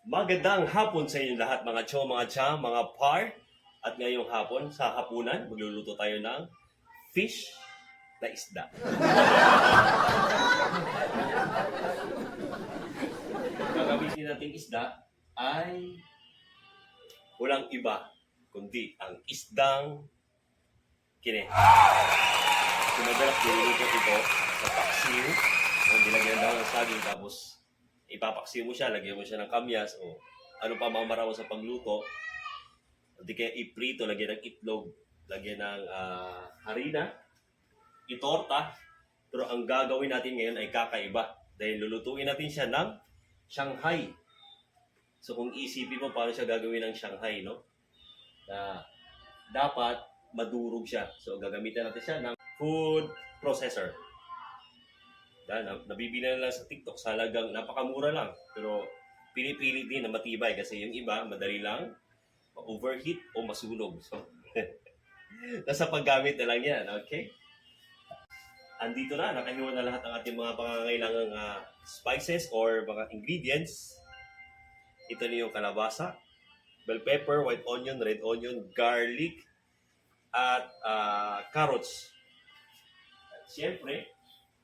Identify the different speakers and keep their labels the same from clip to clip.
Speaker 1: Magandang hapon sa inyo lahat mga cho, mga cha, mga par. At ngayong hapon, sa hapunan, magluluto tayo ng fish na isda. Gagamitin natin isda ay walang iba, kundi ang isdang kine. So madalas niluluto ito sa paksiw. Nilagyan daw ng saging tapos ipapaksiw mo siya, lagyan mo siya ng kamyas o ano pa mamaraw sa pagluto. Hindi kaya iprito, lagyan ng itlog, lagyan ng harina, itorta. Pero ang gagawin natin ngayon ay kakaiba. Dahil lulutuin natin siya ng Shanghai. So kung isipin mo paano siya gagawin ng Shanghai, no? Na dapat madurog siya. So gagamitan natin siya ng food processor. Nabibili na lang sa TikTok sa halagang napakamura lang. Pero pinipili din na matibay kasi yung iba madali lang ma-overheat o masunog. So, nasa paggamit na lang yan, okay? Andito na, nakahiwa na lahat ng ating mga pangangailangang spices or mga ingredients. Ito na yung kalabasa, bell pepper, white onion, red onion, garlic, at carrots. At siyempre,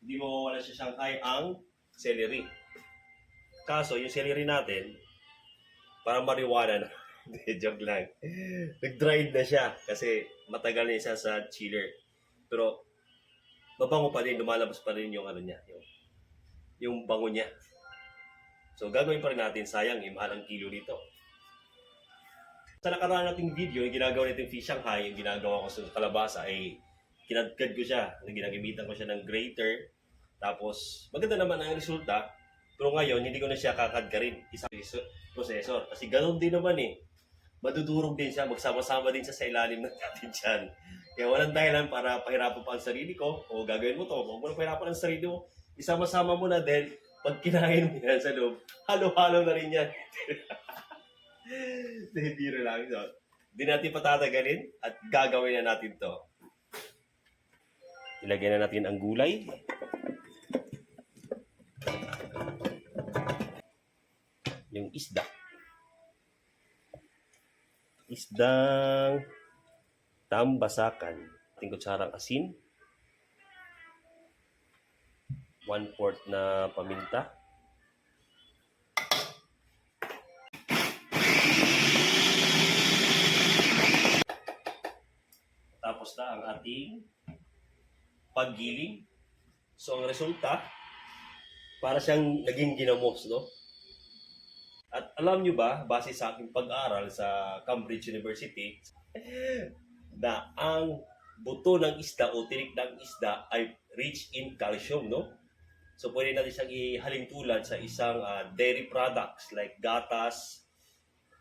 Speaker 1: hindi mawawala sa Shanghai ang celery. Kaso, yung celery natin, parang marijuana na. Joke lang. Nag-dried na siya kasi matagal na siya sa chiller. Pero, mabango pa rin, lumalabas pa rin yung ano niya, yung bango niya. So, gagawin pa rin natin, sayang, mahal ang kilo nito. Sa nakaraan nating video, yung ginagawa natin fish Shanghai, yung ginagawa ko sa kalabasa ay kinadkad ko siya, ginagamitan ko siya ng grater. Tapos, maganda naman ang resulta. Pero ngayon, hindi ko na siya kakadkarin. Isang processor. Kasi ganun din naman eh. Madudurog din siya, magsama-sama din siya sa ilalim ng natin dyan. Kaya walang dahilan para pahirapan pa ang sarili ko. O gagawin mo to, huwag mo na pahirapan ang sarili mo. Isama-sama mo na dahil pag kinain mo yan sa loob, halo-halo na rin yan. Biro lang. So, hindi natin patatagalin at gagawin na natin to. Ilagay na natin ang gulay. Yung isda. Isdang tambasakan. Ating kutsarang asin. 1/4 na paminta. Tapos na ang ating paggiling. So ang resulta, para siyang naging ginamos, no? At alam nyo ba, base sa aking pag-aaral sa Cambridge University, na ang buto ng isda o tinik ng isda ay rich in calcium, no? So pwede natin siyang ihalin tulad sa isang dairy products like gatas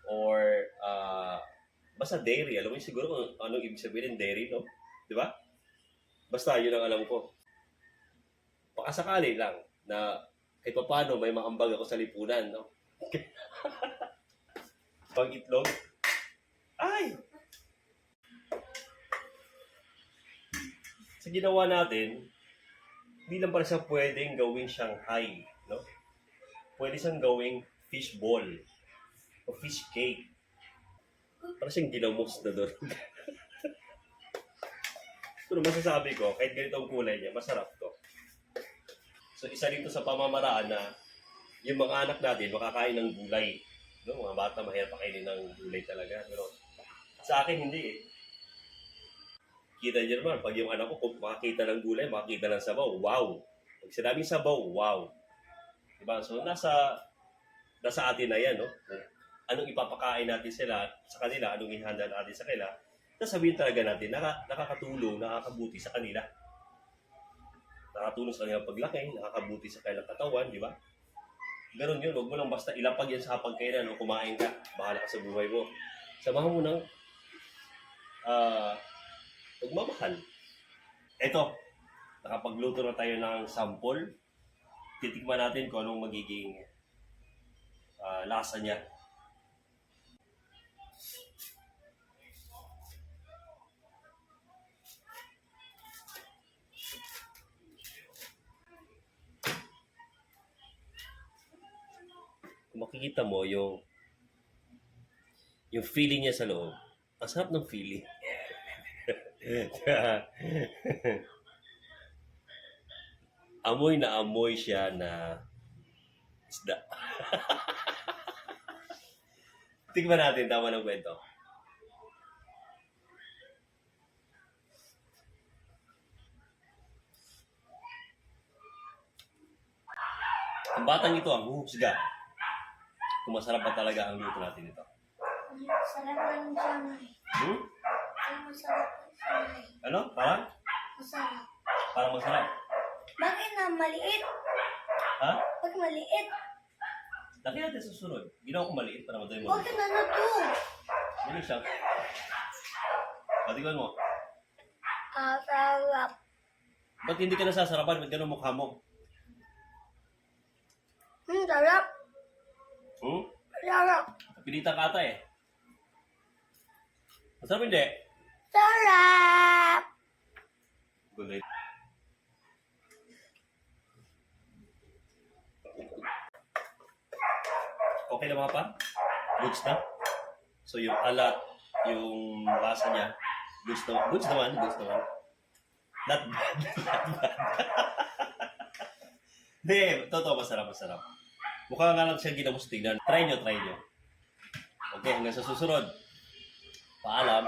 Speaker 1: or basta dairy. Alam mo siguro kung anong ibig sabihin ng dairy, no? Di ba? Basta yun ang alam ko. Pakasakali lang na kahit paano may maambag ako sa lipunan, no? Pang itlog. Ay! Sa ginawa natin, hindi lang pala siya pwedeng gawing Shanghai, no? Pwede siyang gawing fish ball o fish cake. Para siyang ginamos na doon. Pero masasabi ko, kahit ganito ang kulay niya, masarap to. So isa dito sa pamamaraan na yung mga anak natin makakain ng gulay. No? Mga bata mahirap pakainin ng gulay talaga. Pero sa akin hindi eh. Kita niyo naman, pag yung anak ko kung makakita ng gulay, makakita ng sabaw, wow. Pag sinabing sabaw, wow. Diba? So nasa atin na yan, no? Anong ipapakain natin sila sa kanila, anong ihanda natin sa kanila, sasabihin talaga natin, nakakatulong, nakakabuti sa kanila. Nakatulong sa kanilang paglaki, nakakabuti sa kanilang katawan, di ba? Ganon yun, huwag mo lang basta ilapag yan sa hapagkainan o kumain ka, bahala ka sa buhay mo. Samahan mo ng pagmamahal. Eto, nakapagluto na tayo ng sample. Titikman natin kung anong magiging lasa niya. kung makikita mo yung feeling niya sa loob. Ang sarap ng feeling. Amoy na amoy siya na isda. Tingnan natin, tama ng kwento. Ang batang ito ang huhusga kung masarap pa talaga ang luto natin ito.
Speaker 2: Sarap ng sanay.
Speaker 1: Hmm?
Speaker 2: Ang masarap ng sanay.
Speaker 1: Ano? Parang?
Speaker 2: Masarap.
Speaker 1: Parang masarap.
Speaker 2: Bakit na maliit?
Speaker 1: Ha?
Speaker 2: Bakit maliit?
Speaker 1: Laki natin sa susunod. Ginawa ko maliit para madali mo.
Speaker 2: Bakit ano to?
Speaker 1: Mali siya. Patikman mo.
Speaker 2: Sarap.
Speaker 1: Ba't hindi ka nasasarapan? Ba't gano'n mukha mo?
Speaker 2: Sarap.
Speaker 1: Hmm?
Speaker 2: Sarap.
Speaker 1: Pinita ka ata eh. Masarap hindi?
Speaker 2: Sarap.
Speaker 1: Good night. Okay na mga pa? Goods na? So yung alat, yung lasa niya, goods na, goods naman. Not bad. Not bad. Hindi, totoo, masarap. Mukha nga lang siya ginamos tignan. Try nyo. Okay, hanggang sa susunod. Paalam.